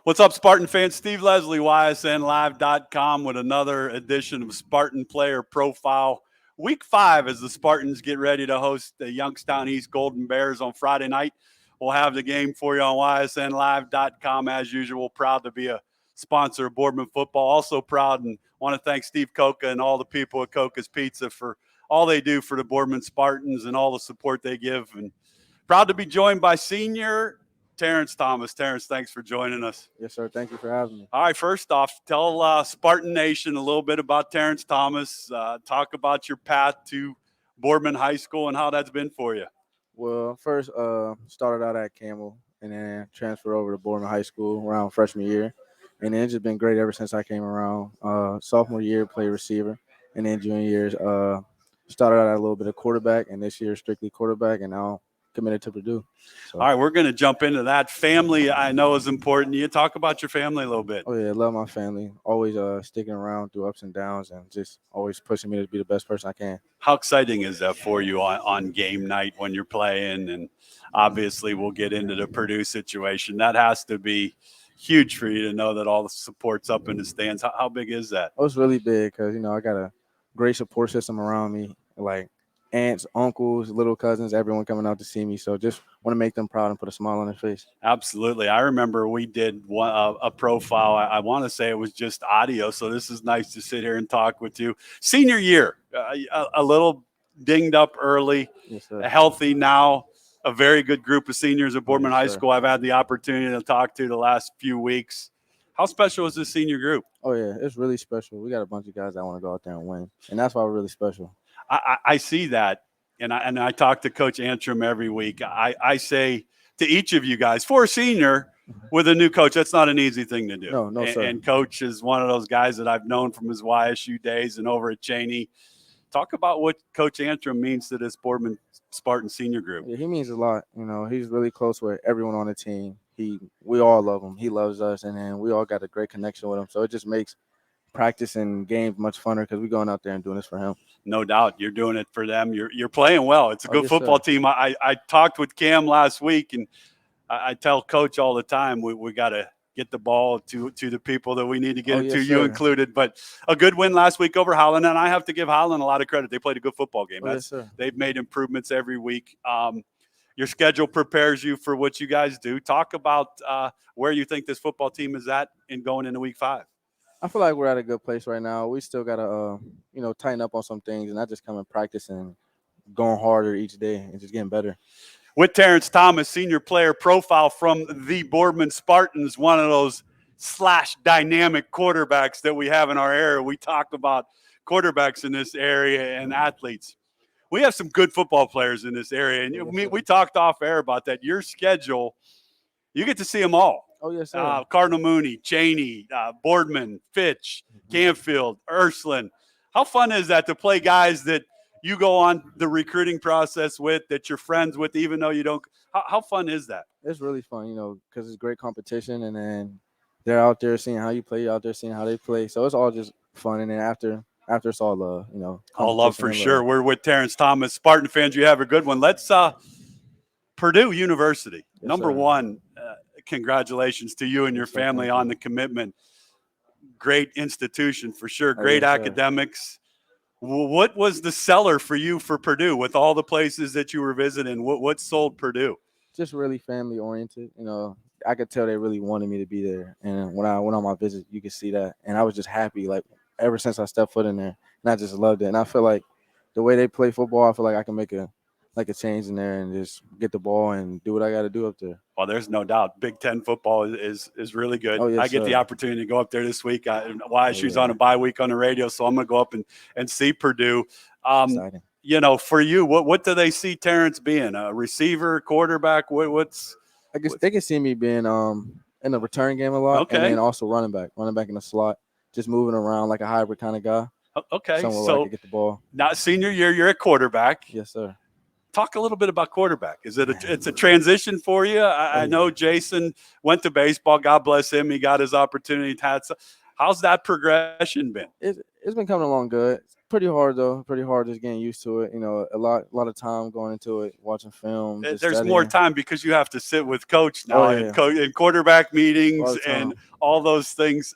What's up, Spartan fans? Steve Leslie, YSNLive.com, with another edition of Spartan Player Profile. Week 5 as the Spartans get ready to host the Youngstown East Golden Bears on Friday night. We'll have the game for you on YSNLive.com as usual. Proud to be a sponsor of Boardman Football. Also proud and want to thank Steve Cocca and all the people at Cocca's Pizza for all they do for the Boardman Spartans and all the support they give. And proud to be joined by senior Terence Thomas. Terence, thanks for joining us. Yes, sir. Thank you for having me. All right, first off, tell Spartan Nation a little bit about Terence Thomas. Talk about your path to Boardman High School and how that's been for you. Well, first started out at Campbell and then transferred over to Boardman High School around freshman year. And then it's just been great ever since I came around. Sophomore year, played receiver. And then junior years, started out at a little bit of quarterback. And this year, strictly quarterback. And now committed to Purdue. So. All right, we're going to jump into that. Family, I know, is important. You talk about your family a little bit. Oh, yeah, I love my family. Always sticking around through ups and downs and just always pushing me to be the best person I can. How exciting is that for you on game night when you're playing? And obviously we'll get into the Purdue situation. That has to be huge for you to know that all the support's up in the stands. How big is that? Oh, it's really big because, I got a great support system around me, like aunts, uncles, little cousins, everyone coming out to see me. So just want to make them proud and put a smile on their face. Absolutely. I remember we did a profile. I want to say it was just audio. So this is nice to sit here and talk with you. Senior year, a little dinged up early, yes, sir. Healthy now, a very good group of seniors at Boardman Yes, High sir. School I've had the opportunity to talk to the last few weeks. How special is this senior group? Oh, yeah, it's really special. We got a bunch of guys that want to go out there and win, and that's why we're really special. I see that, and I talk to Coach Antrim every week. I say to each of you guys, for a senior with a new coach, that's not an easy thing to do. No, sir. And Coach is one of those guys that I've known from his YSU days and over at Cheney. Talk about what Coach Antrim means to this Boardman Spartan senior group. Yeah, he means a lot. He's really close with everyone on the team. We all love him. He loves us, and then we all got a great connection with him. So it just makes practice and games much funner because we're going out there and doing this for him. No doubt. You're doing it for them. You're playing well. It's a good yes, football sir. team. I talked with Cam last week, and I tell Coach all the time, we got to get the ball to the people that we need to get it yes, to, sir. you included. But a good win last week over Holland, and I have to give Holland a lot of credit. They played a good football game. Yes, sir. They've made improvements every week. Your schedule prepares you for what you guys do. Talk about where you think this football team is at in going into week 5. I feel like we're at a good place right now. We still got to, tighten up on some things and not just come and practice and going harder each day and just getting better. With Terence Thomas, senior player profile from the Boardman Spartans, one of those dynamic quarterbacks that we have in our area. We talk about quarterbacks in this area and athletes. We have some good football players in this area, and we talked off air about that. Your schedule, you get to see them all. Oh, yes, sir. Cardinal Mooney, Cheney, Boardman, Fitch, Canfield, Ursuline. How fun is that to play guys that you go on the recruiting process with, that you're friends with, even though you don't? How fun is that? It's really fun, because it's great competition, and then they're out there seeing how you play, you're out there seeing how they play. So it's all just fun, and then after it's all love, all love for sure. We're with Terence Thomas. Spartan fans, you have a good one. Let's Purdue University, yes, number sir. 1. Congratulations to you and your family on the commitment. Great institution for sure. Great yes, academics. What was the seller for you for Purdue with all the places that you were visiting? What sold Purdue? Just really family oriented. I could tell they really wanted me to be there. And when I went on my visit, you could see that. And I was just happy, like, ever since I stepped foot in there. And I just loved it. And I feel like the way they play football, I feel like I can make a change in there and just get the ball and do what I got to do up there. Well, there's no doubt. Big Ten football is really good. Oh, yes, I get sir. the opportunity to go up there this week. YSU's on a bye week on the radio, so I'm going to go up and see Purdue. Exciting. For you, what do they see Terence being? A receiver, quarterback? What's? I guess they can see me being in the return game a lot, Okay. And then also running back in the slot, just moving around like a hybrid kind of guy. Okay, Somewhere where I so can get the ball. now senior year, you're a quarterback. Yes, sir. Talk a little bit about quarterback. Is it it's a transition for you? I know Jason went to baseball. God bless him. He got his opportunity. How's that progression been? It's been coming along good. Pretty hard though. Pretty hard just getting used to it. A lot of time going into it, watching film. Just There's studying. more time because you have to sit with coach now Oh, yeah. and quarterback meetings and all those things.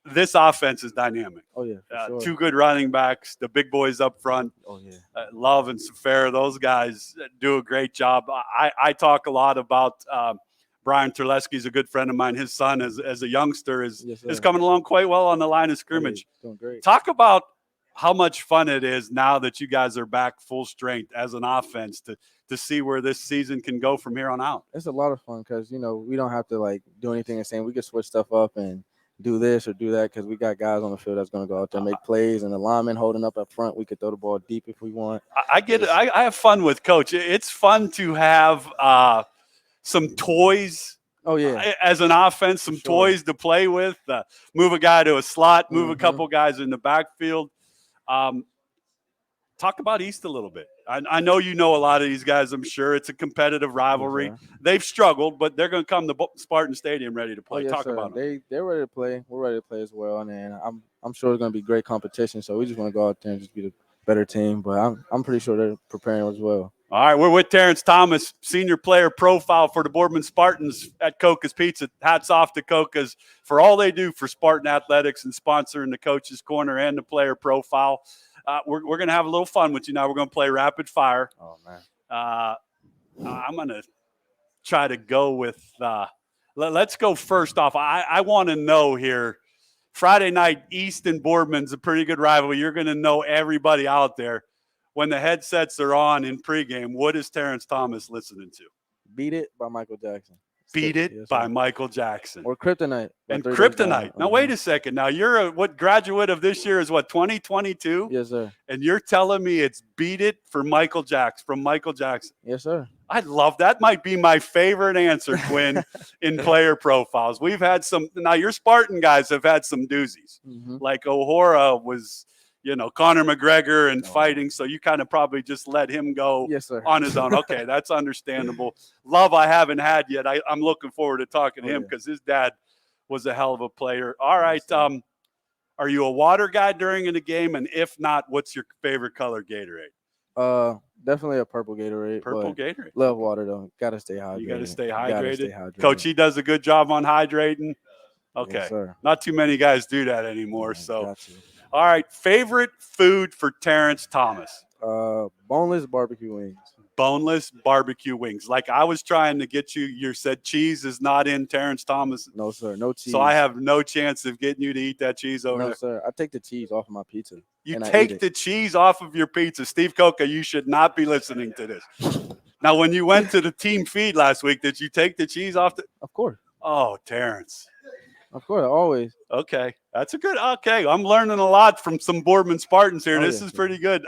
This offense is dynamic. Oh yeah, for sure. 2 good running backs, the big boys up front. Oh yeah. Love and Safara, those guys do a great job. I talk a lot about Brian Terleski's a good friend of mine. His son, as a youngster, is coming along quite well on the line of scrimmage. Doing great. Talk about how much fun it is now that you guys are back full strength as an offense to see where this season can go from here on out. It's a lot of fun because, we don't have to, do anything the same. We can switch stuff up and do this or do that because we got guys on the field that's going to go out there and make plays, and the linemen holding up front. We could throw the ball deep if we want. I get it. I have fun with Coach. It's fun to have some toys. Oh, yeah. As an offense, some toys to play with. Move a guy to a slot, move a couple guys in the backfield. Talk about East a little bit. I know you know a lot of these guys. I'm sure it's a competitive rivalry. Yes, they've struggled, but they're going to come to Spartan Stadium ready to play. Oh, yes, Talk sir. about them. They're ready to play. We're ready to play as well, and then I'm sure it's going to be great competition. So we just want to go out there and just be the better team. But I'm pretty sure they're preparing as well. All right, we're with Terence Thomas, senior player profile for the Boardman Spartans at Cocca's Pizza. Hats off to Cocca's for all they do for Spartan athletics and sponsoring the Coach's Corner and the player profile. We're going to have a little fun with you now. We're going to play rapid fire. Oh, man. I'm going to try to go with let's go first off. I want to know here, Friday night, East and Boardman's a pretty good rivalry. You're going to know everybody out there. When the headsets are on in pregame, what is Terence Thomas listening to? Beat It by Michael Jackson. Beat It by Michael Jackson. Or Kryptonite. And Kryptonite. Now, wait a second. Now, you're what graduate of this year is what, 2022? Yes, sir. And you're telling me it's Beat It for Michael Jackson, from Michael Jackson. Yes, sir. I love that. Might be my favorite answer, Quinn, in player profiles. We've had some. Now, your Spartan guys have had some doozies. Like O'Hara was, Conor McGregor and fighting. So you kind of probably just let him go on his own. Okay, that's understandable. Love I haven't had yet. I'm looking forward to talking to him because his dad was a hell of a player. All right. Are you a water guy during the game? And if not, what's your favorite color Gatorade? Definitely a purple Gatorade. Purple Gatorade. Love water, though. Got to stay hydrated. You got to stay hydrated. Coach, he does a good job on hydrating. Okay. Yes, sir. Not too many guys do that anymore. So. All right, favorite food for Terence Thomas? Boneless barbecue wings. Boneless barbecue wings. Like I was trying to get you, you said cheese is not in Terence Thomas. No, sir, no cheese. So I have no chance of getting you to eat that cheese over there. No, sir. I take the cheese off of my pizza. You take the cheese off of your pizza. Steve Cocca, you should not be listening to this. Now, when you went to the team feed last week, did you take the cheese off? Of course. Oh, Terence. Of course, always. Okay, that's a good. Okay, I'm learning a lot from some Boardman Spartans here. This is pretty good.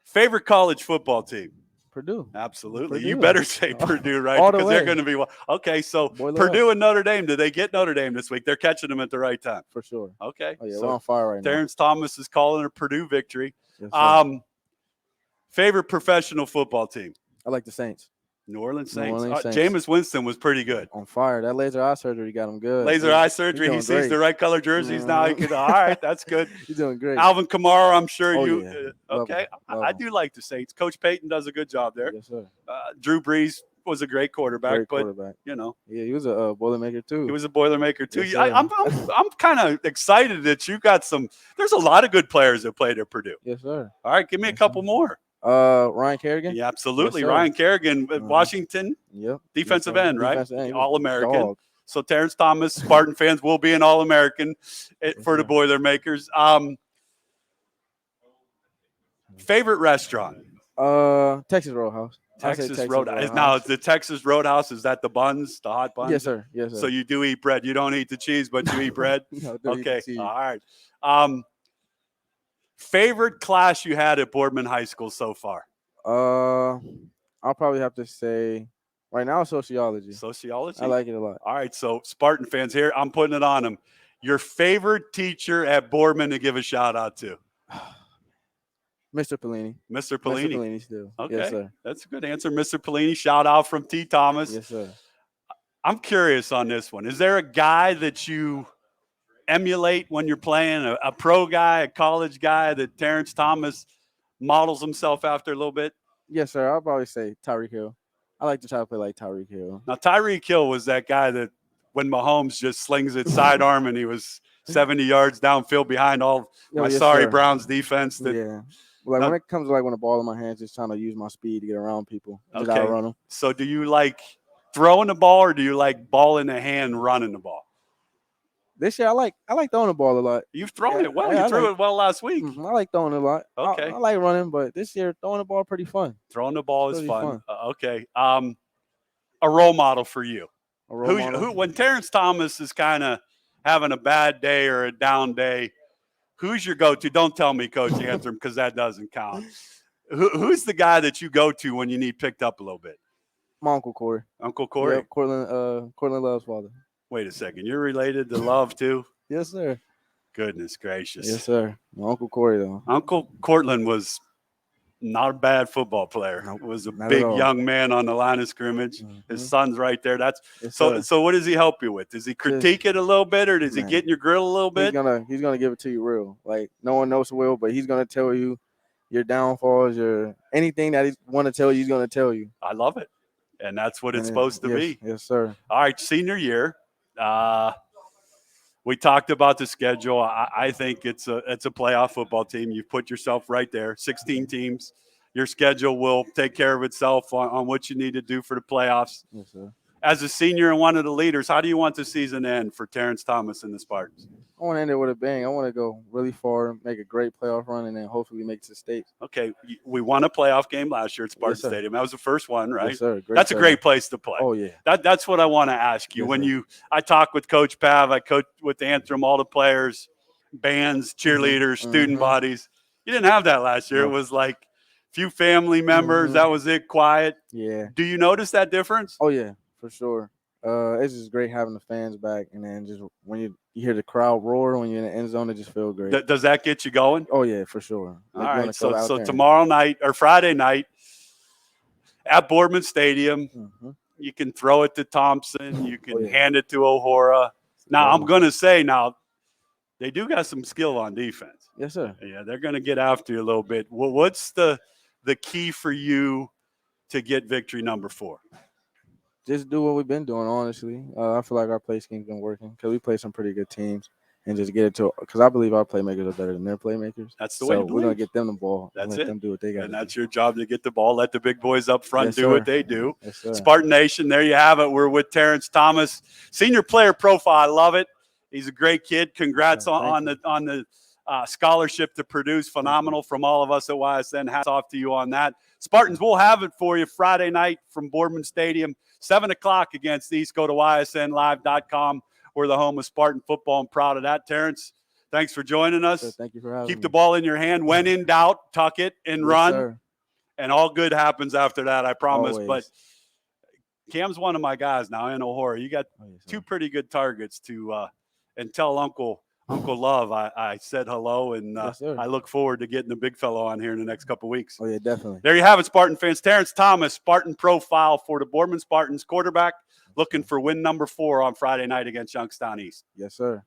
Favorite college football team? Purdue. Absolutely. Purdue. You better say Purdue, right? Because they're going to be okay. So Purdue and Notre Dame. Did they get Notre Dame this week? They're catching them at the right time. For sure. Okay. Oh, yeah, so we're on fire right now. Terence Thomas is calling a Purdue victory. Yes, favorite professional football team? I like the Saints. New Orleans Saints. Saints. Jameis Winston was pretty good. On fire. That laser eye surgery got him good. Laser eye surgery. He sees the right color jerseys now. He can. All right, that's good. He's doing great. Alvin Kamara, I'm sure you. Yeah. Okay, I do like the Saints. Coach Payton does a good job there. Yes, sir. Drew Brees was a great quarterback, Yeah, he was a Boilermaker too. He was a Boilermaker too. Yes, I'm kind of excited that you got some. There's a lot of good players that played at Purdue. Yes, sir. All right, give me a couple more. Ryan Kerrigan. Yeah, absolutely. Yes, Ryan Kerrigan at Washington. Yep. Defensive end, right? End. All-American. Dog. So Terence Thomas, Spartan fans will be an All-American for the Boilermakers. Favorite restaurant? Texas Roadhouse. Texas Roadhouse. Now, the Texas Roadhouse, is that the buns, the hot buns? Yes, sir. Yes, sir. So you do eat bread. You don't eat the cheese, but you eat bread? No, okay. All right. Favorite class you had at Boardman High School so far? I'll probably have to say right now sociology. Sociology? I like it a lot. All right, so Spartan fans here, I'm putting it on them. Your favorite teacher at Boardman to give a shout out to? Mr. Pellini. Mr. Pellini. Mr. Pellini still. Okay, yes, sir. That's a good answer. Mr. Pellini, shout out from T. Thomas. Yes, sir. I'm curious on this one. Is there a guy that you emulate when you're playing a pro guy, a college guy that Terence Thomas models himself after a little bit? Yes, sir. I'll probably say Tyreek Hill. I like to try to play like Tyreek Hill. Now, Tyreek Hill was that guy that when Mahomes just slings it sidearm and he was 70 yards downfield behind all my sorry sir. Browns defense. That, Yeah. Like when it comes to like when the ball in my hands, just trying to use my speed to get around people, just outrun them. So do you like throwing the ball or do you like ball in the hand running the ball? This year, I like throwing the ball a lot. You've thrown it well. You threw it well last week. I like throwing it a lot. Okay. I like running, but this year throwing the ball pretty fun. Throwing the ball is fun. Okay. A role model for you. Who when Terence Thomas is kind of having a bad day or a down day, who's your go-to? Don't tell me Coach Antrim because that doesn't count. Who's the guy that you go to when you need picked up a little bit? My Uncle Corey. Uncle Corey? Yeah, Cortland Love's father. Wait a second. You're related to Love too? Yes, sir. Goodness gracious. Yes, sir. My Uncle Corey, though. Uncle Cortland was not a bad football player. Nope, was a big young man on the line of scrimmage. Mm-hmm. His son's right there. So what does he help you with? Does he critique it a little bit or does he get in your grill a little bit? He's gonna give it to you real. Like no one knows will, but he's gonna tell you your downfalls, anything that he want to tell you, he's gonna tell you. I love it. And that's what it's supposed to be. Yes, sir. All right, senior year. We talked about the schedule. I think it's a playoff football team. You've put yourself right there. 16 teams. Your schedule will take care of itself on what you need to do for the playoffs. Yes, sir. As a senior and one of the leaders, how do you want the season to end for Terence Thomas and the Spartans? I want to end it with a bang. I want to go really far, make a great playoff run, and then hopefully make it to state. Okay, we won a playoff game last year at Spartan Stadium. That was the first one, right? Yes, sir. That's a great place to play. Oh, yeah. That's what I want to ask you. Yes, I talk with Coach Pav, I coach with Antrim, all the players, bands, cheerleaders, student bodies. You didn't have that last year. No. It was like few family members. That was it, quiet. Yeah. Do you notice that difference? Oh, yeah, for sure. It's just great having the fans back, and then just when you hear the crowd roar when you're in the end zone, it just feels great. Does that get you going? Oh yeah, for sure. All right, so tomorrow night or Friday night at Boardman Stadium, you can throw it to Thompson, you can hand it to O'Hara. Now I'm gonna say they do got some skill on defense. Yes, sir. Yeah, they're gonna get after you a little bit. What's the key for you to get victory number 4? Just do what we've been doing, honestly. I feel like our play scheme's been working because we play some pretty good teams and just get it to – because I believe our playmakers are better than their playmakers. That's the way to believe. We're going to get them the ball and let them do what they got to do. And that's your job to get the ball, let the big boys up front do what they do. Yes, sir. Spartan Nation, there you have it. We're with Terence Thomas. Senior player profile, I love it. He's a great kid. Congrats on the scholarship to Purdue. Phenomenal from all of us at YSN. Hats off to you on that. Spartans, we'll have it for you Friday night from Boardman Stadium, 7 o'clock against the East. Go to ysnlive.com. We're the home of Spartan football. I'm proud of that. Terence, thanks for joining us. Sir, thank you for having me. Keep the ball in your hand. When in doubt, tuck it and run. Sir. And all good happens after that, I promise. Always. But Cam's one of my guys now in O'Hara. You got 2 pretty good targets to and tell Uncle Love I said hello, and I look forward to getting the big fellow on here in the next couple of weeks. Oh, yeah, definitely. There you have it, Spartan fans. Terence Thomas, Spartan profile for the Boardman Spartans, quarterback, looking for win number 4 on Friday night against Youngstown East. Yes, sir.